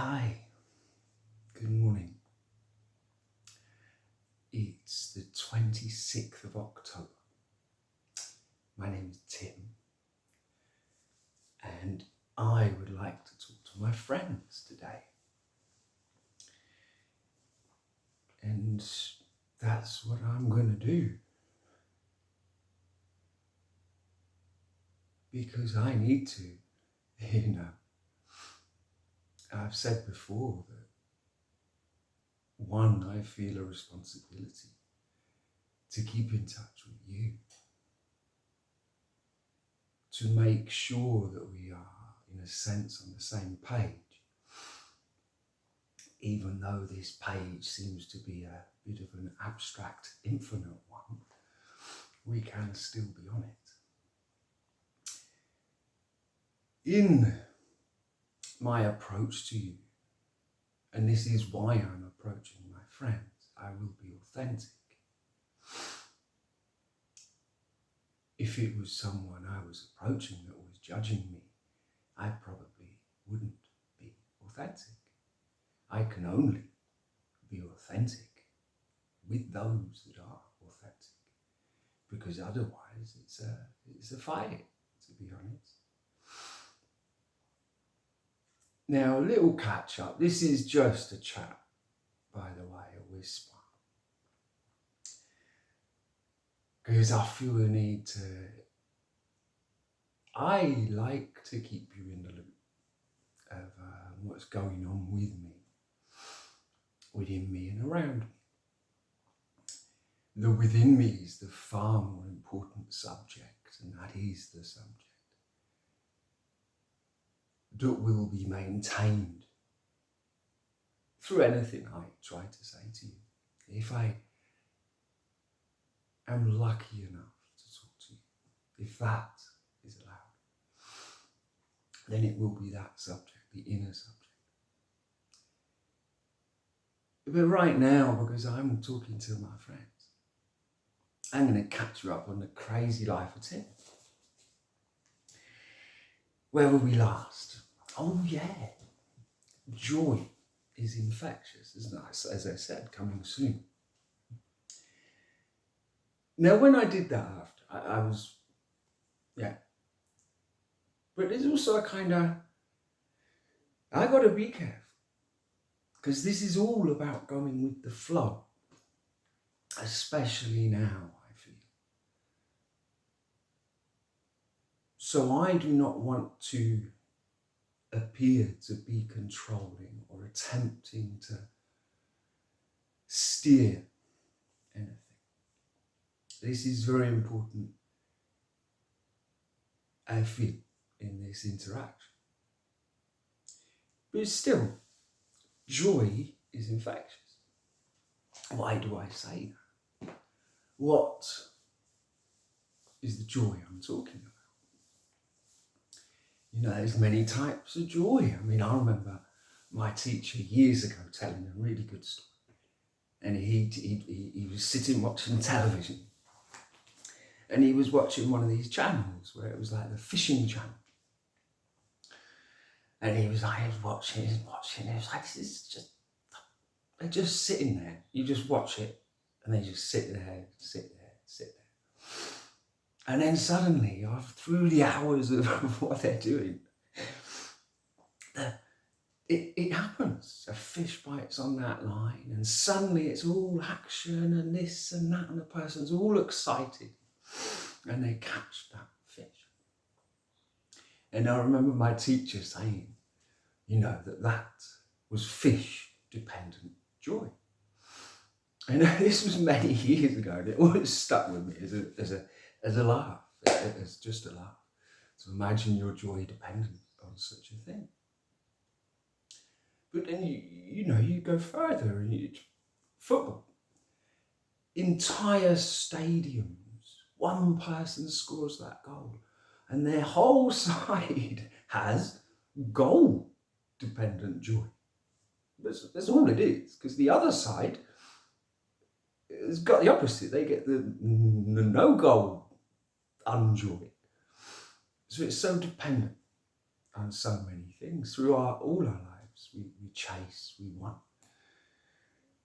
Hi, good morning. It's the 26th of October. My name is Tim, and I would like to talk to my friends today. And that's what I'm going to do. Because I need to, I've said before that one, I feel a responsibility to keep in touch with you, to make sure that we are, in a sense, on the same page, even though this page seems to be a bit of an abstract, infinite one, we can still be on it. In my approach to you, and this is why I'm approaching my friends, I will be authentic. If it was someone I was approaching that was judging me, I probably wouldn't be authentic. I can only be authentic with those that are authentic, because otherwise it's a fight, to be honest. Now, a little catch up. This is just a chat, by the way, a whisper. Because I feel the need to, I like to keep you in the loop of what's going on with me, within me and around me. The within me is the far more important subject, and that is the subject that will be maintained through anything I try to say to you. If I am lucky enough to talk to you, if that is allowed, then it will be that subject, the inner subject. But right now, because I'm talking to my friends, I'm going to catch you up on the crazy life of Tim. Where were we last? Oh yeah, joy is infectious, isn't it? As I said, coming soon. Now, when I did that after, I was, but there's also a kind of, I got to be careful, because this is all about going with the flow, especially now, I feel. So I do not want to appear to be controlling or attempting to steer anything. This is very important, I feel, in this interaction. But still, joy is infectious. Why do I say that? What is the joy I'm talking about? There's many types of joy. I mean, I remember my teacher years ago telling a really good story. And he was sitting watching television. And he was watching one of these channels where it was like the fishing channel. And he was watching. He was like, this is just, they're just sitting there. You just watch it and they just sit there. And then suddenly, through the hours of what they're doing, it happens. A fish bites on that line, and suddenly it's all action and this and that, and the person's all excited, and they catch that fish. And I remember my teacher saying, that was fish-dependent joy. And this was many years ago, and it always stuck with me as a laugh, as just a laugh. So imagine your joy dependent on such a thing. But then you go further, and football. Entire stadiums, one person scores that goal, and their whole side has goal-dependent joy. That's all it is, because the other side has got the opposite. They get the no goal unjoy. So it's so dependent on so many things through all our lives. lives. We chase, we want.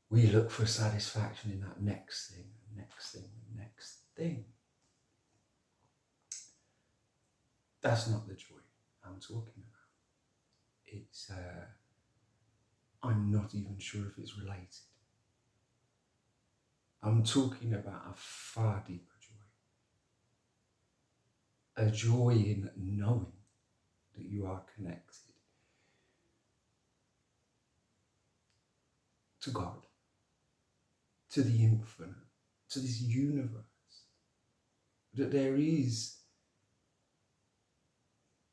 We look for satisfaction in that next thing, next thing, next thing. That's not the joy I'm talking about. It's, I'm not even sure if it's related. I'm talking about a far deeper joy. A joy in knowing that you are connected to God, to the infinite, to this universe. That there is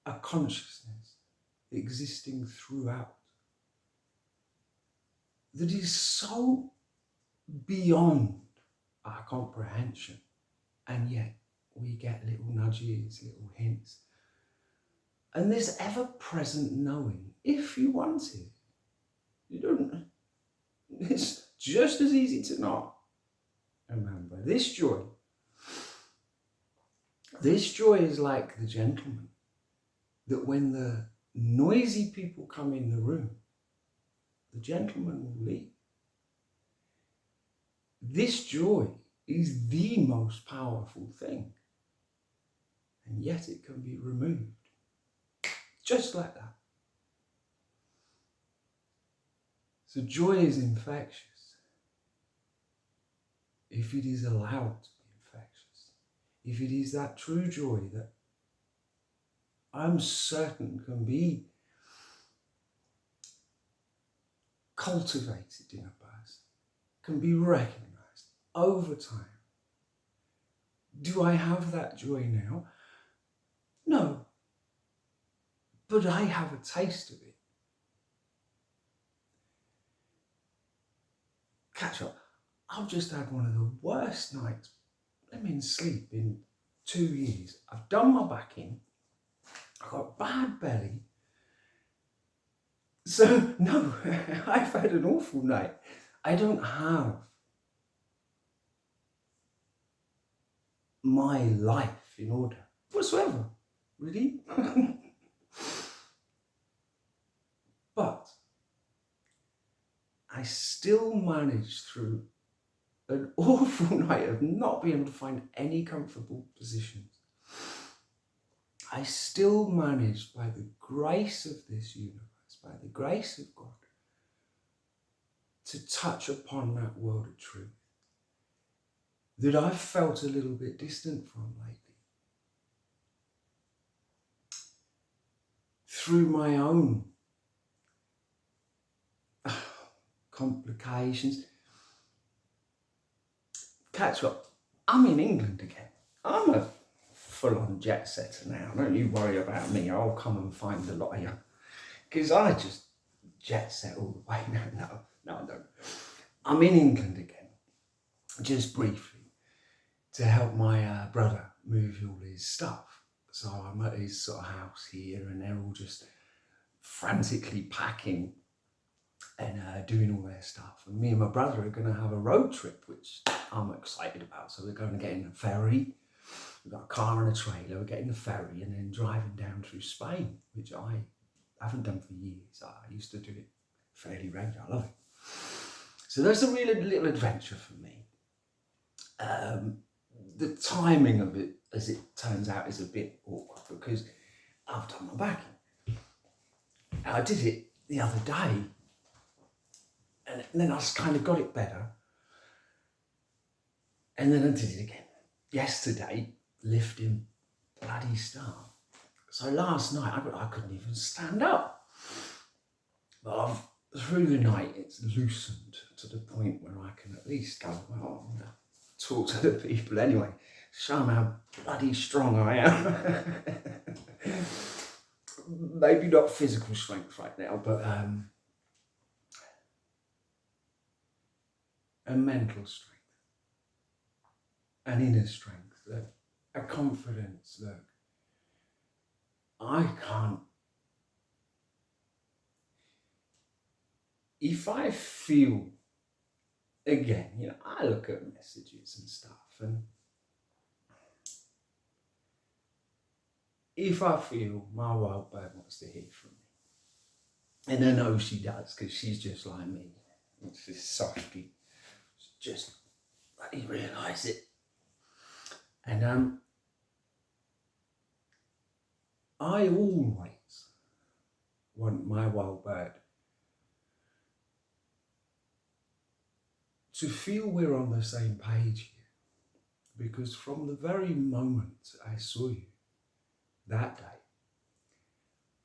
a consciousness existing throughout that is so beyond our comprehension, and yet we get little nudges, little hints, and this ever-present knowing, if you want it. You don't, it's just as easy to not remember. This joy is like the gentleman, that when the noisy people come in the room, the gentleman will leave. This joy is the most powerful thing, and yet it can be removed just like that. So joy is infectious if it is allowed to be infectious, if it is that true joy that I'm certain can be cultivated in a person, can be recognized over time. Do I have that joy now? No. But I have a taste of it. Catch up. I've just had one of the worst nights, sleep in 2 years. I've done my back in. I've got bad belly. So, no, I've had an awful night. I don't have my life in order whatsoever, really. But I still managed through an awful night of not being able to find any comfortable positions. I still managed, by the grace of this universe, by the grace of God, to touch upon that world of truth that I've felt a little bit distant from lately. Through my own complications. Catch up. I'm in England again. I'm a full-on jet setter now. Don't you worry about me. I'll come and find a lot of you. Because I just jet set all the way. No, I don't. I'm in England again, just briefly, to help my brother move all his stuff. So I'm at his sort of house here, and they're all just frantically packing and doing all their stuff. And me and my brother are going to have a road trip, which I'm excited about. So we're going to get in a ferry. We've got a car and a trailer. We're getting a ferry and then driving down through Spain, which I haven't done for years. I used to do it fairly regularly. I love it. So that's a real little adventure for me. The timing of it, as it turns out, is a bit awkward because I've done my backing. I did it the other day, and then I just kind of got it better. And then I did it again. Yesterday, lifting bloody stuff. So last night, I couldn't even stand up. But through the night, it's loosened to the point where I can at least go, well, I'm going to talk to the people anyway, show them how bloody strong I am. Maybe not physical strength right now, but a mental strength, an inner strength, a confidence that I can't. If I feel, again, I look at messages and stuff, and if I feel my wild bird wants to hear from me, And I know she does, because she's just like me. It's this softy. Just let me realise it. And I always want my wild bird to feel we're on the same page here. Because from the very moment I saw you that day,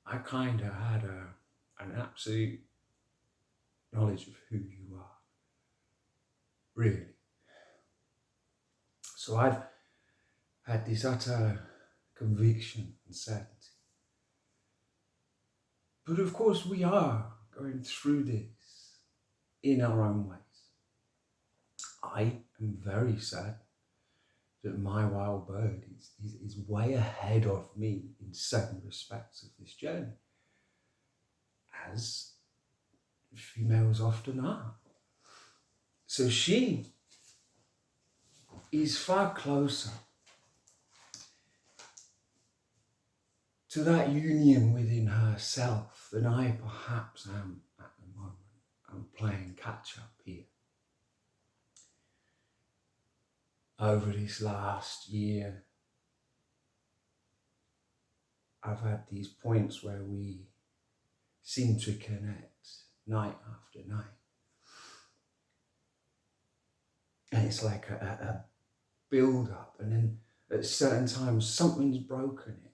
I kind of had an absolute knowledge of who you are, really. So I've had this utter conviction and certainty. But of course we are going through this in our own ways. I am very certain that my wild bird is way ahead of me in certain respects of this journey, as females often are. So she is far closer to that union within herself than I perhaps am at the moment. I'm playing catch up here. Over this last year, I've had these points where we seem to connect night after night. And it's like a build-up, and then at certain times something's broken it.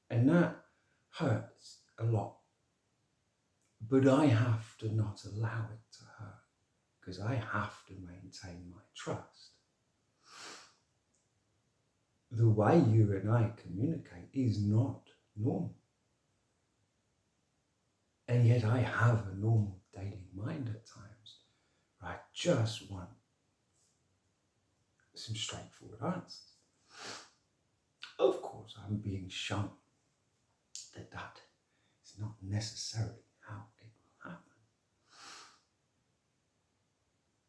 And that hurts a lot. But I have to not allow it to hurt, because I have to maintain my trust. The way you and I communicate is not normal. And yet I have a normal daily mind at times where I just want some straightforward answers. Of course, I'm being shown that is not necessarily how it will happen.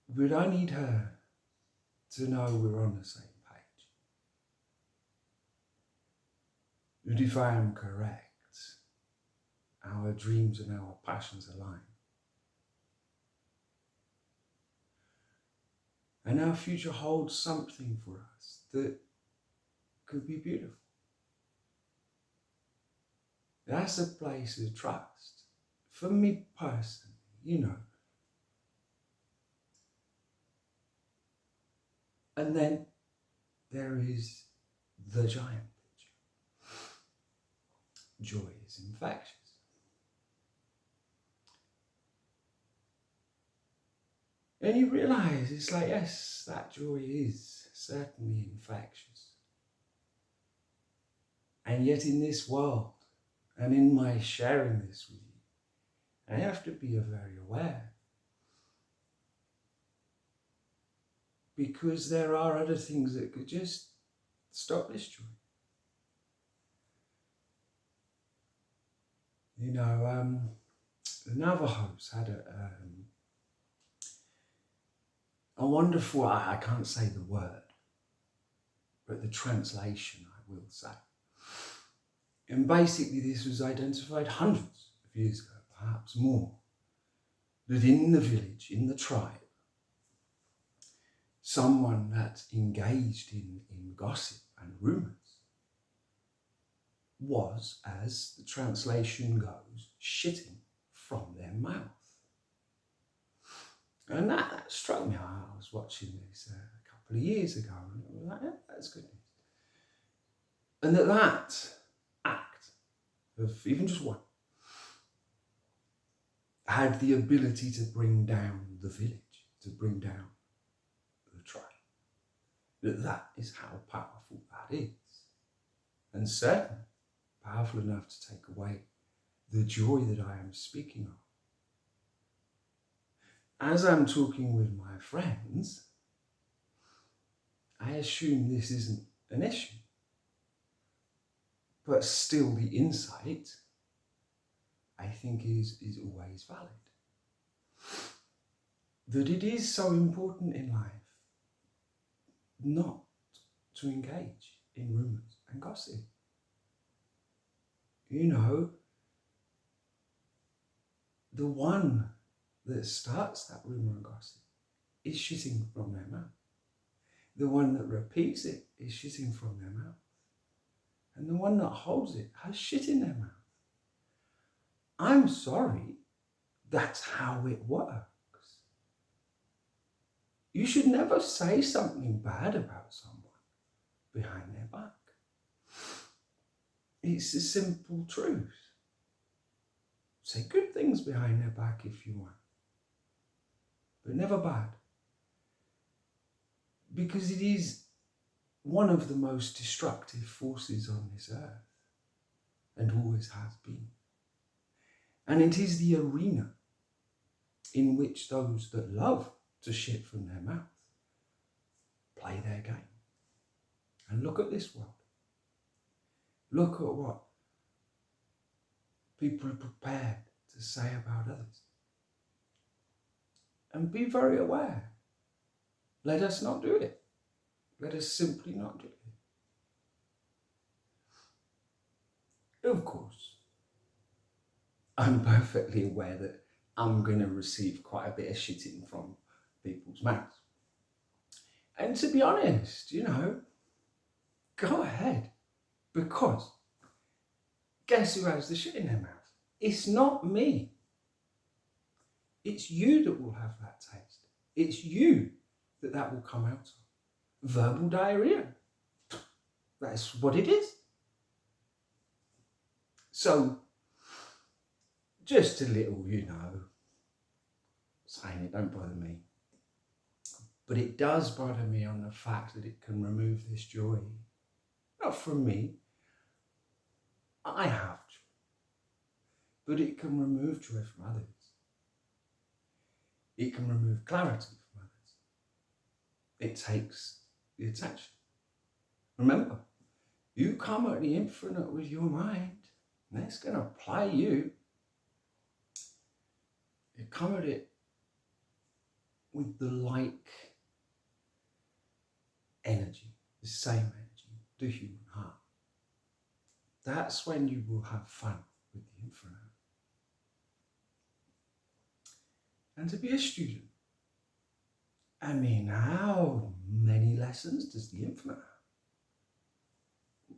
But I need her to know we're on the same page. And if I am correct, our dreams and our passions align. And our future holds something for us that could be beautiful. That's a place of trust. For me personally, you know. And then there is the giant picture. Joy is infectious. And you realize it's like, yes, that joy is certainly infectious. And yet in this world, and in my sharing this with you, I have to be very aware. Because there are other things that could just stop this joy. You know, the Navajos had a wonderful, I can't say the word, but the translation I will say. And basically this was identified hundreds of years ago, perhaps more, that in the village, in the tribe, someone that engaged in gossip and rumours was, as the translation goes, shitting from their mouth. And that struck me. I was watching this a couple of years ago, and it was like, yeah, that's good news. And that act of even just one had the ability to bring down the village, to bring down the tribe. That is how powerful that is. And certainly powerful enough to take away the joy that I am speaking of. As I'm talking with my friends, I assume this isn't an issue. But still the insight, I think, is always valid. That it is so important in life not to engage in rumours and gossip. you know, the one that starts that rumour and gossip is shitting from their mouth. The one that repeats it is shitting from their mouth. And the one that holds it has shit in their mouth. I'm sorry, that's how it works. You should never say something bad about someone behind their back. It's a simple truth. Say good things behind their back if you want, but never bad. Because it is one of the most destructive forces on this earth, and always has been. And it is the arena in which those that love to shit from their mouth play their game. And look at this world. Look at what people are prepared to say about others. And be very aware. Let us not do it. Let us simply not do it. Of course, I'm perfectly aware that I'm going to receive quite a bit of shitting from people's mouths. And to be honest, you know, go ahead. Because guess who has the shit in their mouth? It's not me. It's you that will have that taste. It's you that will come out of. Verbal diarrhea. That's what it is. So, just a little, you know, saying it don't bother me. But it does bother me on the fact that it can remove this joy. Not from me. I have joy. But it can remove joy from others. It can remove clarity from others. It takes the attention. Remember, you come at the infinite with your mind, and it's going to play you. You come at it with the like energy, the same energy, the human heart. That's when you will have fun with the infinite. And to be a student, I mean, how many lessons does the infinite have?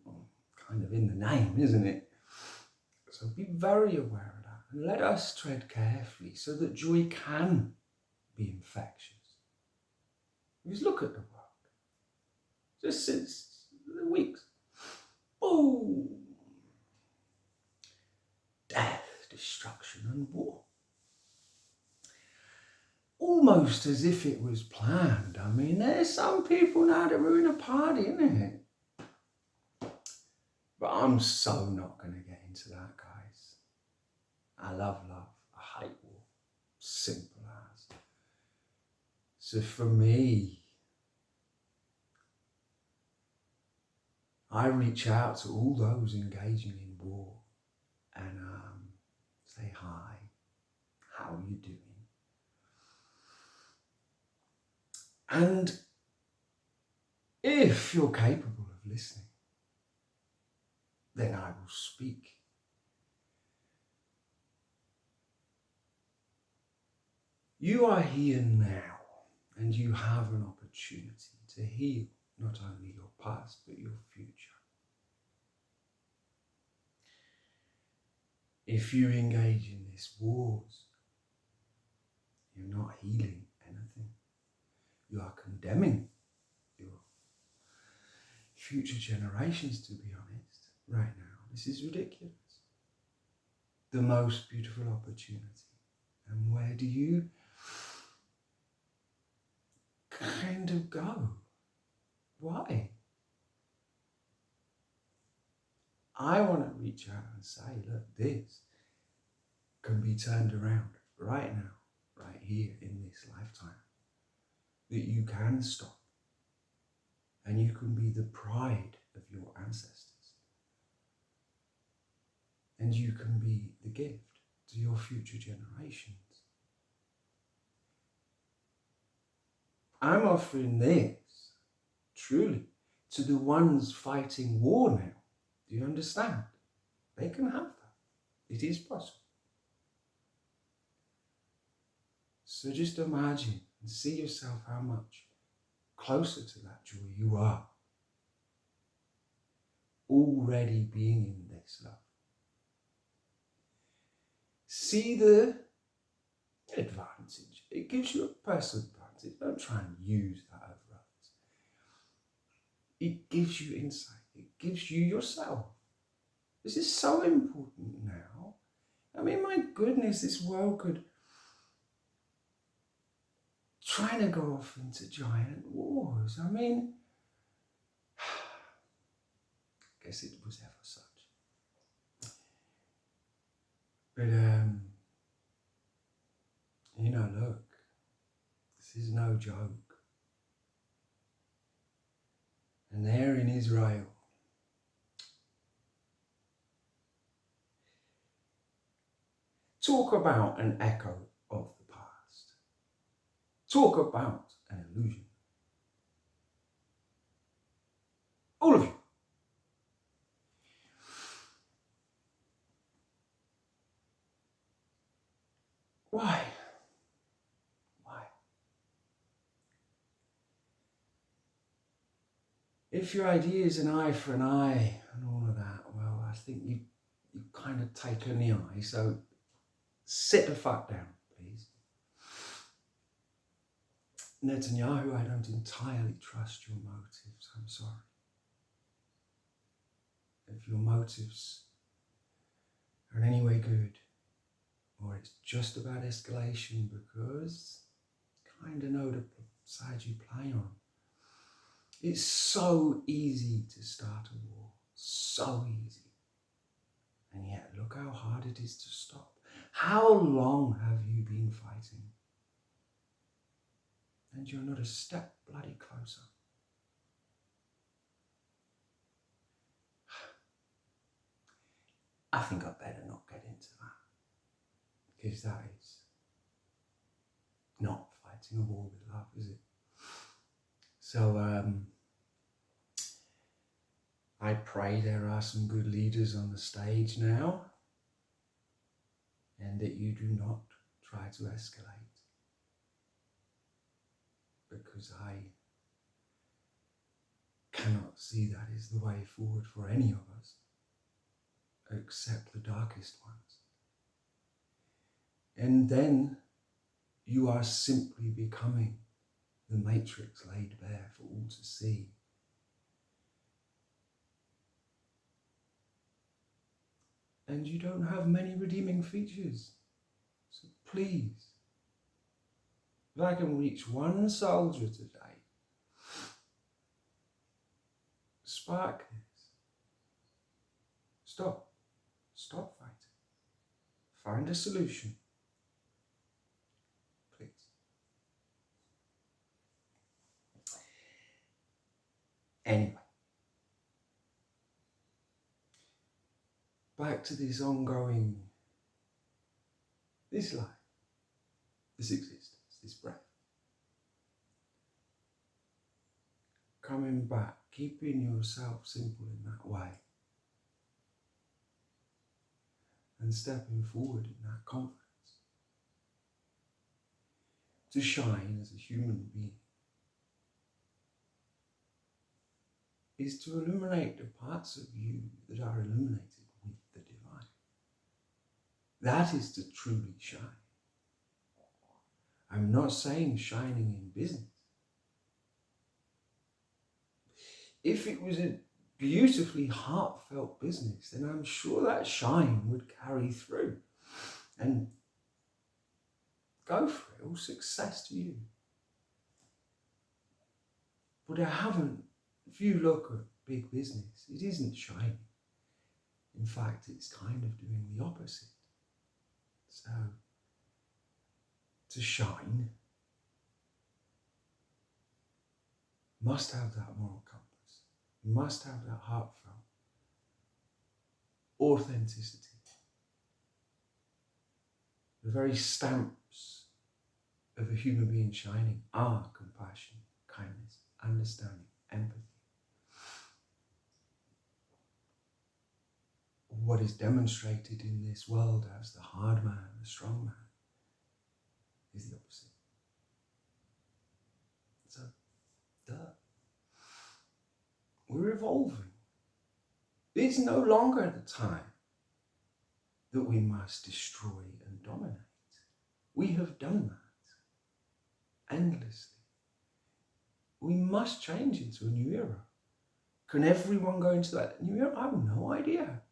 Well, kind of in the name, isn't it? So be very aware of that. And let us tread carefully so that joy can be infectious. Because look at the world. Just since the weeks. Boom! Death, destruction and war. Almost as if it was planned. I mean, there's some people now that ruin a party, isn't it? But I'm so not going to get into that, guys. I love love. I hate war. Simple as. So for me, I reach out to all those engaging in war and say hi. How are you doing? And if you're capable of listening, then I will speak. You are here now, and you have an opportunity to heal not only your past, but your future. If you engage in these wars, you're not healing anything. You are condemning your future generations, to be honest, right now. This is ridiculous. The most beautiful opportunity. And where do you kind of go? Why? I want to reach out and say, look, this can be turned around right now, right here in this lifetime. That you can stop. And you can be the pride of your ancestors. And you can be the gift to your future generations. I'm offering this, truly, to the ones fighting war now. Do you understand? They can have that. It is possible. So just imagine and see yourself how much closer to that joy you are. Already being in this love. See the advantage. It gives you a personal advantage. Don't try and use that over others. It gives you insight. It gives you yourself. This is so important now. I mean, my goodness, this world could try to go off into giant wars. I mean, I guess it was ever such. But, look, this is no joke. And there in Israel, talk about an echo of the past. Talk about an illusion. All of you. Why? If your idea is an eye for an eye and all of that, well, I think you kind of taken the eye, so sit the fuck down, please. Netanyahu, I don't entirely trust your motives, I'm sorry. If your motives are in any way good, or it's just about escalation because you kind of know the side you play on. It's so easy to start a war, so easy. And yet, look how hard it is to stop. How long have you been fighting? And you're not a step bloody closer. I think I better not get into that. Because that is not fighting a war with love, is it? So I pray there are some good leaders on the stage now, and that you do not try to escalate, because I cannot see that is the way forward for any of us, except the darkest ones. And then you are simply becoming the matrix laid bare for all to see. And you don't have many redeeming features. So please, if I can reach one soldier today, spark this. Stop fighting. Find a solution. Please. Anyway. Back to this ongoing, this life, this existence, this breath. Coming back, keeping yourself simple in that way. And stepping forward in that confidence. To shine as a human being is to illuminate the parts of you that are illuminated with the divine. That is to truly shine. I'm not saying shining in business. If it was a beautifully heartfelt business, then I'm sure that shine would carry through and go for it. All success to you. But I haven't. If you look at big business, it isn't shining. In fact, it's kind of doing the opposite. So, to shine, must have that moral compass, must have that heartfelt authenticity. The very stamps of a human being shining are compassion, kindness, understanding, empathy. what is demonstrated in this world as the hard man, the strong man, is the opposite. So, we're evolving. It's no longer the time that we must destroy and dominate. We have done that endlessly. We must change into a new era. Can everyone go into that new era? I have no idea.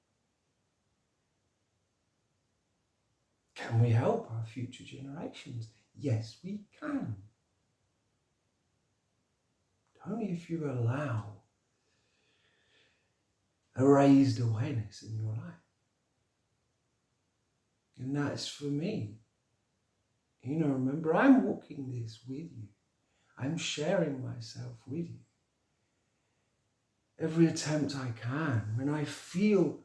Can we help our future generations? Yes, we can. Only if you allow a raised awareness in your life. And that's for me. Remember, I'm walking this with you. I'm sharing myself with you. Every attempt I can, when I feel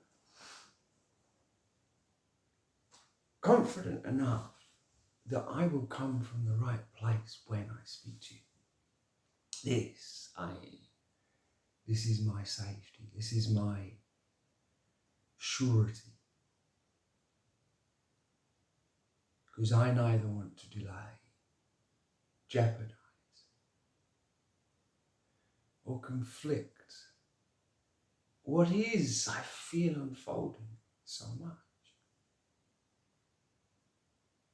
confident enough that I will come from the right place when I speak to you. This is my safety. This is my surety. Because I neither want to delay, jeopardize, or conflict what is I feel unfolding so much.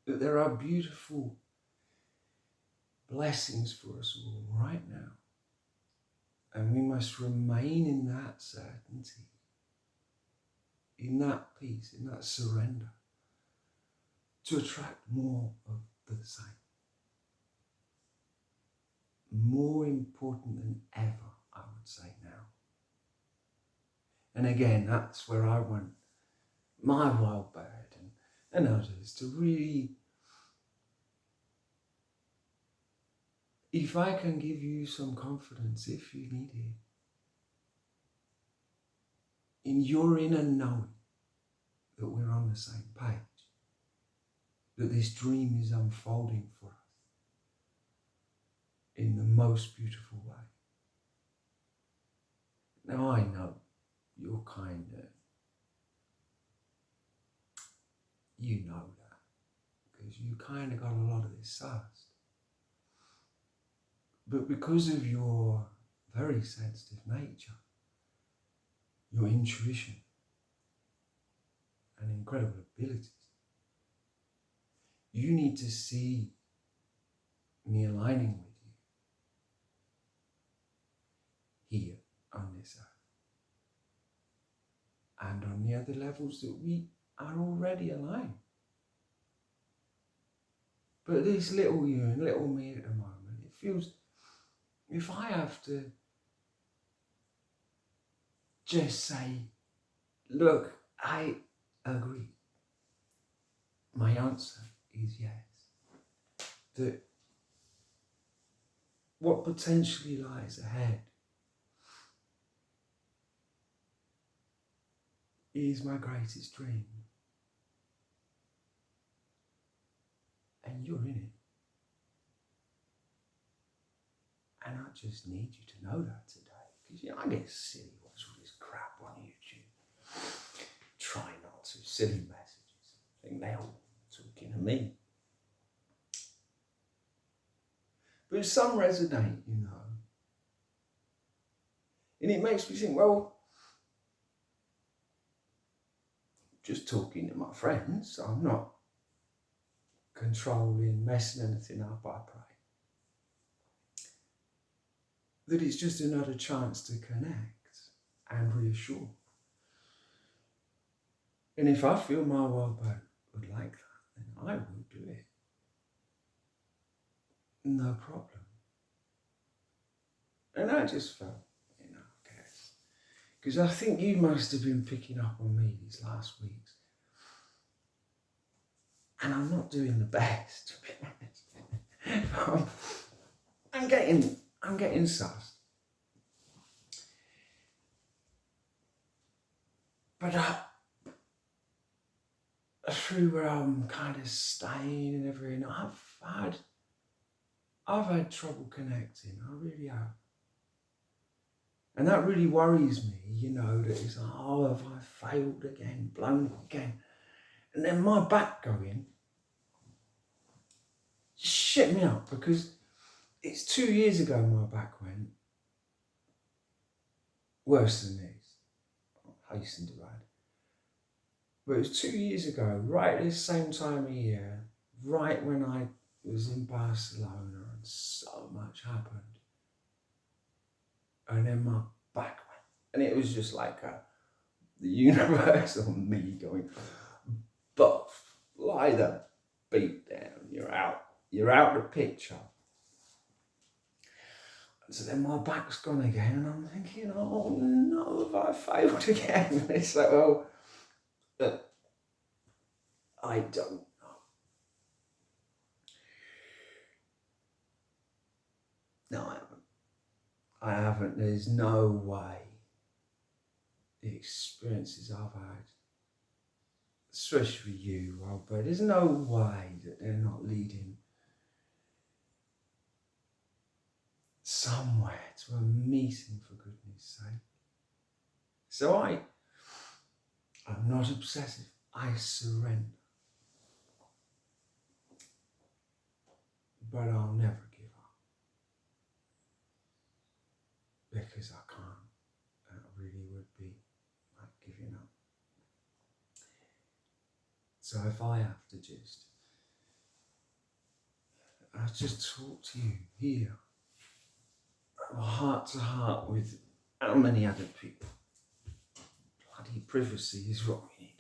That there are beautiful blessings for us all right now. And we must remain in that certainty, in that peace, in that surrender, to attract more of the same. More important than ever, I would say now. And again, that's where I want my wild bird and others to really, if I can give you some confidence, if you need it, in your inner knowing that we're on the same page, that this dream is unfolding for us in the most beautiful way. Now I know you're kind of, you know that, because you kind of got a lot of this sussed. But because of your very sensitive nature, your intuition, and incredible abilities, you need to see me aligning with you here on this earth and on the other levels that we are already aligned. But this little you and little me at the moment, it feels, if I have to just say, look, I agree, my answer is yes. That what potentially lies ahead is my greatest dream. And you're in it. And I just need you to know that today. Because I get silly watching all this crap on YouTube. Try not to. Silly messages. I think they're all talking to me. But some resonate, And it makes me think, well, just talking to my friends, I'm not controlling, messing anything up, I pray. That it's just another chance to connect and reassure. And if I feel my wild bird would like that, then I will do it. No problem. And I just felt, I guess. Because I think you must have been picking up on me these last weeks. And I'm not doing the best, to be honest. I'm getting sussed. But through where I'm kind of staying and everything, I've had trouble connecting. I really have. And that really worries me, you know, that it's like, oh, have I failed again, blown it again? And then my back going, shit me up, because it's 2 years ago my back went worse than this. I hasten to add. But it was 2 years ago, right at the same time of year, right when I was in Barcelona, and so much happened. And then my back went. And it was just like the universe or me going, buff, lie the beat down, you're out. You're out the picture. So then my back's gone again, and I'm thinking, oh no, have I failed again? And it's like, well, I don't know. No, I haven't. There's no way the experiences I've had, especially you, Robert, there's no way that they're not leading somewhere to a meeting, for goodness sake. So I'm not obsessive. I surrender. But I'll never give up. Because I can't. That really would be like giving up. So if I have to I'll just talk to you here, heart to heart with how many other people. Bloody privacy is what we need.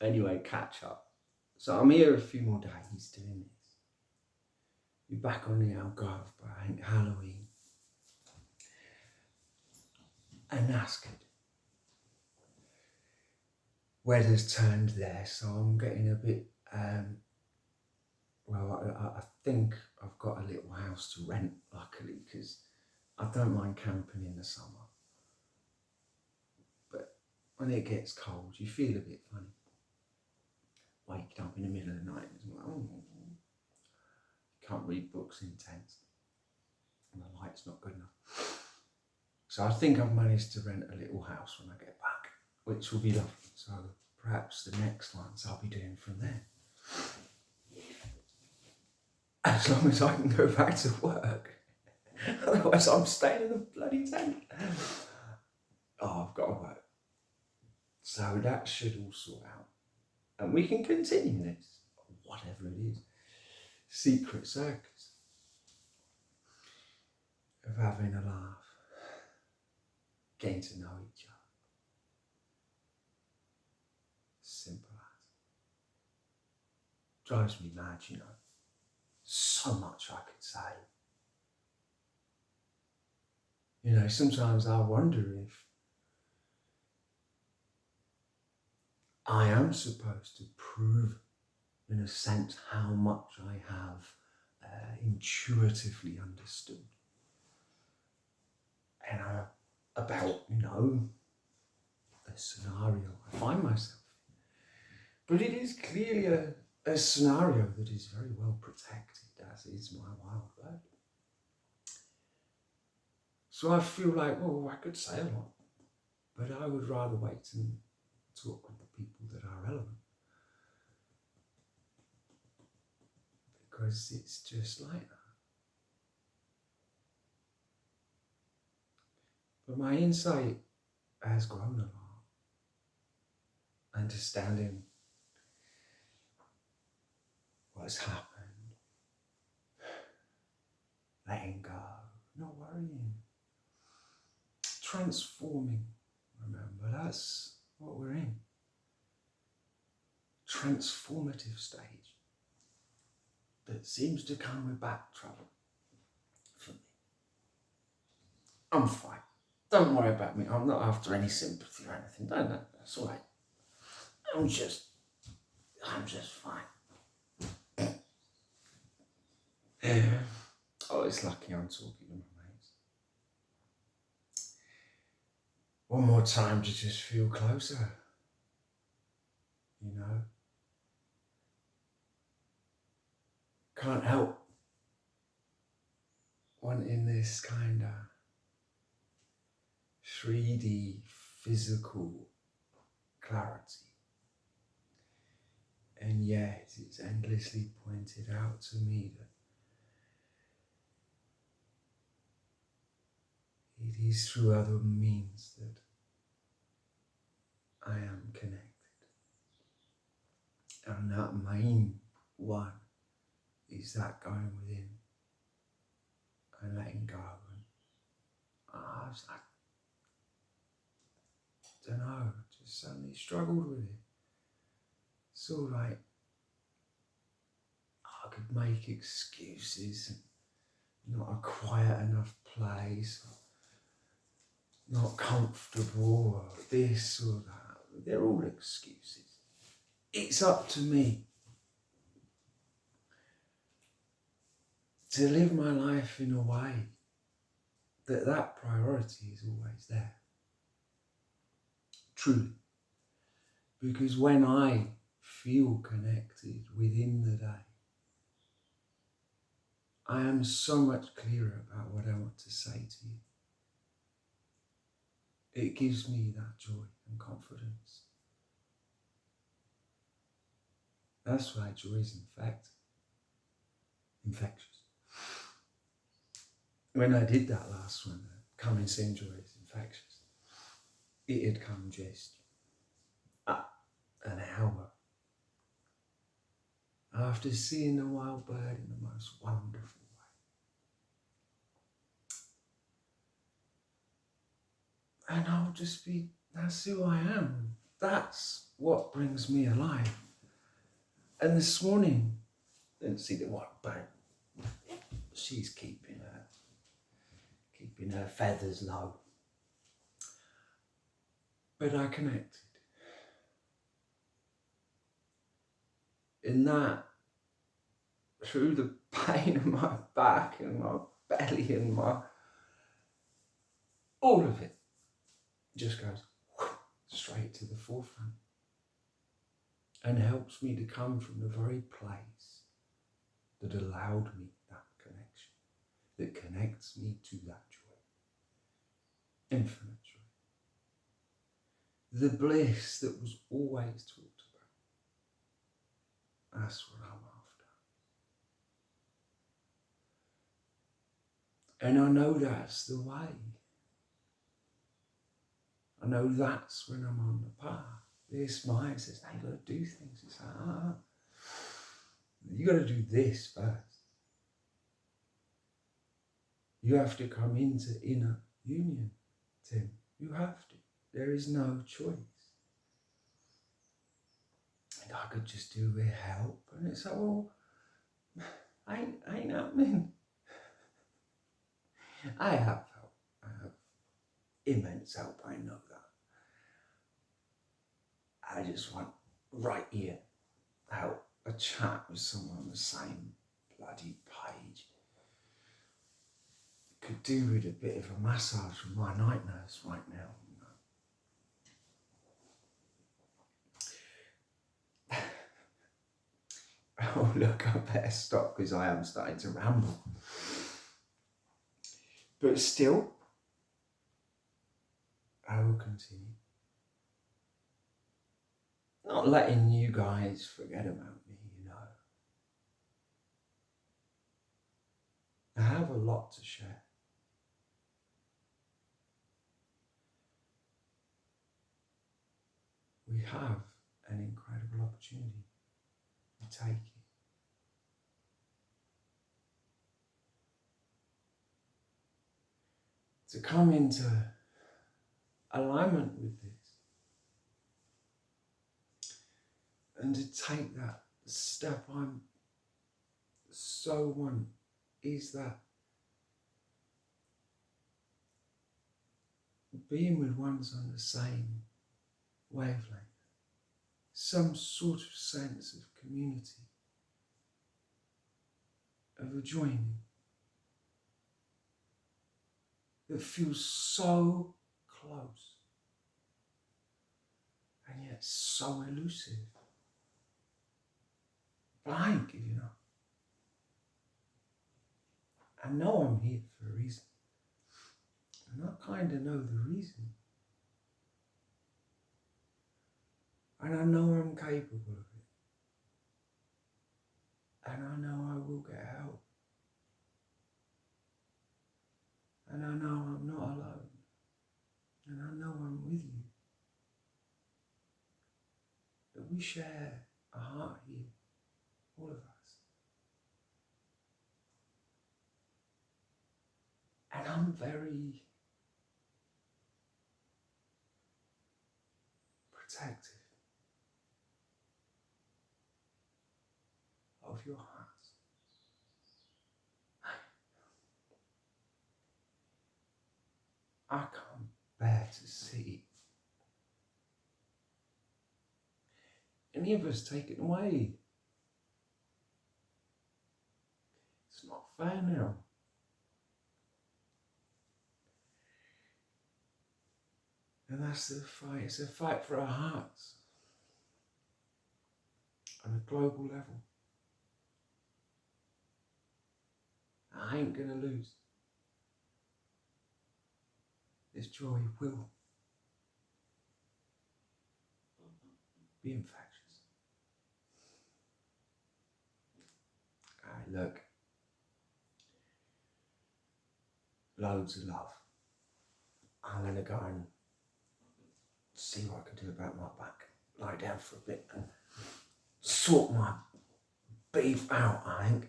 Anyway, catch up. So I'm here a few more days doing this. Be back on the Algarve by Halloween. And that's good. Weather's turned there, so I'm getting a bit, I think I've got a little house to rent, luckily, because I don't mind camping in the summer. But when it gets cold, you feel a bit funny. Waking up in the middle of the night and like, you can't read books in tents. And the light's not good enough. So I think I've managed to rent a little house when I get back, which will be lovely. So perhaps the next ones I'll be doing from there. As long as I can go back to work. Otherwise I'm staying in the bloody tent. Oh, I've got to work. So that should all sort out. And we can continue this, whatever it is. Secret circus of having a laugh, getting to know each other. Simple as. Drives me mad, you know. So much I could say. You know, sometimes I wonder if I am supposed to prove, in a sense, how much I have intuitively understood. And about, you know, a scenario I find myself in. But it is clearly a scenario that is very well protected, as is my wild bird. So I feel like, well, I could say a lot, but I would rather wait and talk with the people that are relevant. Because it's just like that. But my insight has grown a lot. Understanding what's happened, letting go, not worrying, transforming. Remember, that's what we're in. Transformative stage that seems to come with back trouble for me. I'm fine. Don't worry about me. I'm not after any sympathy or anything. Don't know. That's all right. I'm just fine. Oh, it's lucky I'm talking to my mates. One more time to just feel closer. You know? can't help wanting this kind of 3D physical clarity. And yet it's endlessly pointed out to me that it is through other means that I am connected. And that main one is that going within and letting go. And I was like, don't know, just suddenly struggled with it. Sort of like I could make excuses, not a quiet enough place, not comfortable, or this or that. They're all excuses. It's up to me to live my life in a way that priority is always there. Truly. Because when I feel connected within the day, I am so much clearer about what I want to say to you. It gives me that joy and confidence. That's why joy is infectious. When I did that last one, Come and Sing Joy is Infectious, it had come just an hour after seeing the wild bird in the most wonderful way. And I'll just be, that's who I am. That's what brings me alive. And this morning, didn't see the wild bird. She's keeping her feathers low. But I connected. In that, through the pain of my back and my belly and my, all of it just goes straight to the forefront and helps me to come from the very place that allowed me that connection, that connects me to that joy, infinite joy. The bliss that was always talked about. That's what I'm after. And I know that's the way. I know that's when I'm on the path. This mind says, hey, you got to do things. It's like, you got to do this first. You have to come into inner union, Tim. You have to. There is no choice. And I could just do with help. And it's like, well, ain't happening. I have help. I have immense help. I know that. I just want right here help, a chat with someone on the same bloody page. Could do with a bit of a massage from my night nurse right now. Oh look, I better stop because I am starting to ramble. But still, I will continue. Not letting you guys forget about me, you know. I have a lot to share. We have an incredible opportunity. We take it. To come into alignment with this and to take that step I'm so want is that being with one's on the same wavelength, some sort of sense of community, of a joining that feels so close and yet so elusive. But I ain't giving up. I know I'm here for a reason. And I kind of know the reason. And I know I'm capable of it. And I know I will get help. And I know I'm not alone. And I know I'm with you. That we share a heart here, all of us. And I'm very protective of your hearts. I can't bear to see any of us taken away. It's not fair now. And that's the fight. It's a fight for our hearts on a global level. I ain't gonna lose. This joy will be infectious. Look, loads of love. I'm gonna go and see what I can do about my back. Lie down for a bit and sort my beef out, I think.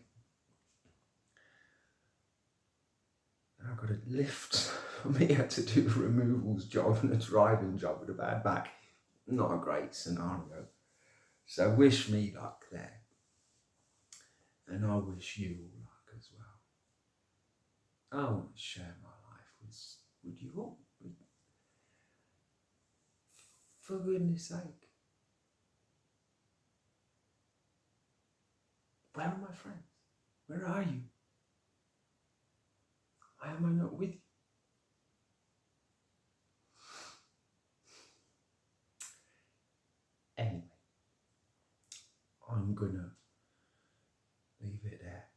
And I've got a lift. For me, I had to do a removals job and a driving job with a bad back. Not a great scenario. So wish me luck there. And I wish you all luck as well. I want to share my life with you all. For goodness sake. Where are my friends? Where are you? Why am I not with you? Anyway, I'm gonna leave it there.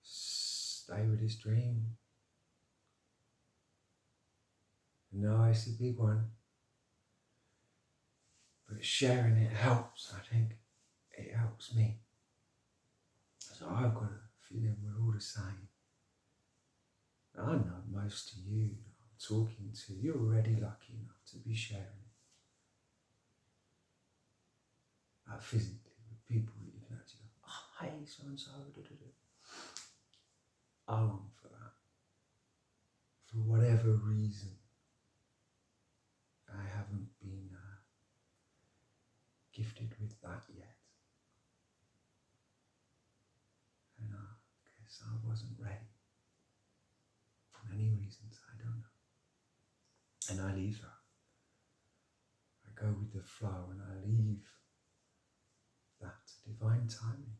Stay with this dream. No, it's a big one. But sharing it helps, I think. It helps me. So I've got a feeling we're all the same. I know most of you that I'm talking to, you're already lucky enough to be sharing it. Physically, with people that you can actually go, oh, hey, so-and-so, I long for that. For whatever reason, I haven't been gifted with that yet. And I guess I wasn't ready. For many reasons, I don't know. And I leave that. I go with the flow and I leave that to divine timing.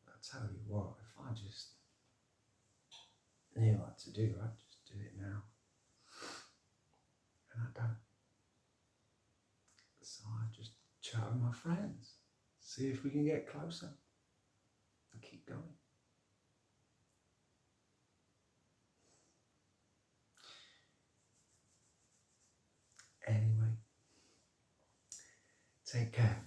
I tell you what, if I just knew what to do, I'd just do it now. And I don't. So I just chat with my friends, see if we can get closer, and keep going. Anyway, take care.